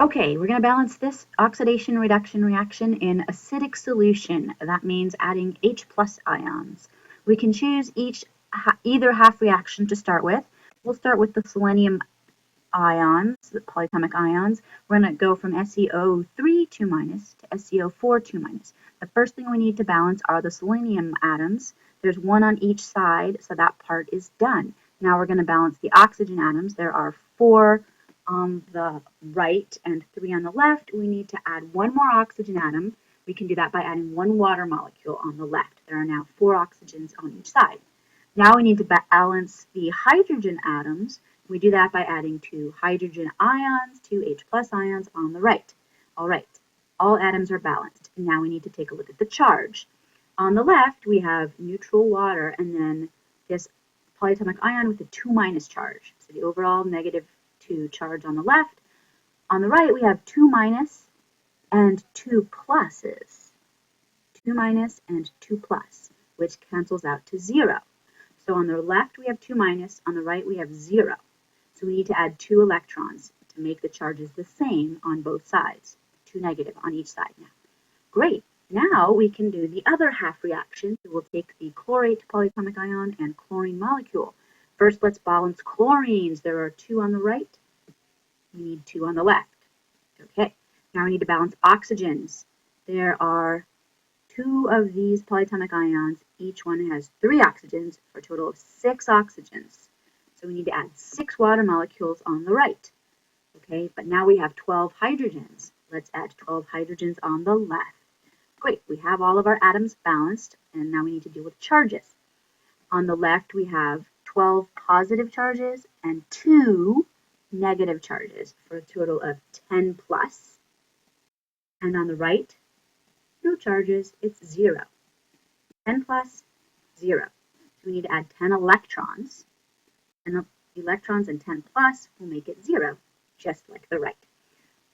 Okay, we're going to balance this oxidation reduction reaction in acidic solution. That means adding H plus ions. We can choose either half reaction to start with. We'll start with the selenium ions, the polyatomic ions. We're going to go from SeO3 2 minus to SeO4 2 minus. The first thing we need to balance are the selenium atoms. There's one on each side, so that part is done. Now we're going to balance the oxygen atoms. There are 4 on the right and 3 on the left. We need to add one more oxygen atom. We can do that by adding one water molecule on the left. There are now 4 oxygens on each side. Now we need to balance the hydrogen atoms. We do that by adding 2 hydrogen ions, 2 H plus ions on the right. All right, all atoms are balanced. Now we need to take a look at the charge. On the left, we have neutral water and then this polyatomic ion with a 2 minus charge. So the overall -2 charge on the left. On the right, we have 2 minus and 2 pluses. 2 minus and 2 plus, which cancels out to 0. So on the left, we have 2 minus. On the right, we have 0. So we need to add 2 electrons to make the charges the same on both sides. 2 negative on each side now. Great. Now we can do the other half reaction. So we'll take the chlorate polyatomic ion and chlorine molecule. First, let's balance chlorines. There are 2 on the right. We need 2 on the left. Okay. Now we need to balance oxygens. There are 2 of these polyatomic ions. Each one has 3 oxygens for a total of 6 oxygens. So we need to add 6 water molecules on the right. Okay, but now we have 12 hydrogens. Let's add 12 hydrogens on the left. Great, we have all of our atoms balanced, and now we need to deal with charges. On the left, we have 12 positive charges and 2 negative charges for a total of 10 plus. And on the right, no charges, it's 0. 10 plus, 0. So we need to add 10 electrons. And the electrons and 10 plus will make it 0, just like the right.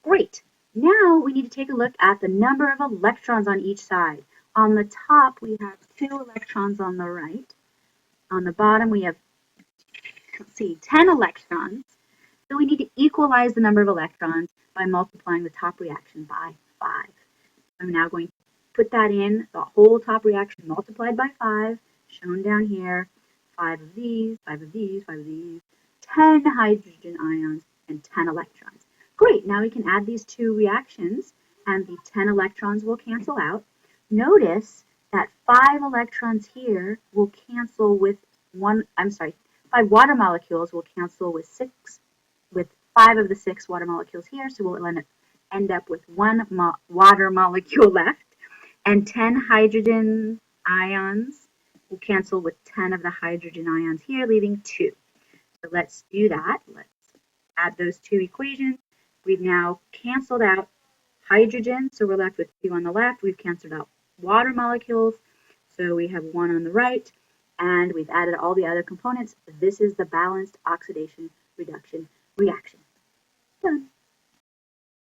Great. Now we need to take a look at the number of electrons on each side. On the top, we have 2 electrons on the right. On the bottom, we have, 10 electrons. So we need to equalize the number of electrons by multiplying the top reaction by 5. I'm now going to put that in, the whole top reaction multiplied by 5, shown down here. 5 of these, 5 of these, 5 of these, 10 hydrogen ions, and 10 electrons. Great, now we can add these 2 reactions, and the 10 electrons will cancel out. Notice that 5 electrons here will cancel with 5 water molecules will cancel with 5 of the 6 water molecules here, so we'll end up with 1 water molecule left, and 10 hydrogen ions will cancel with 10 of the hydrogen ions here, leaving 2. So let's do that. Let's add those 2 equations. We've now canceled out hydrogen, so we're left with 2 on the left. We've canceled out water molecules, so we have 1 on the right, and we've added all the other components. This is the balanced oxidation reduction reaction. Done.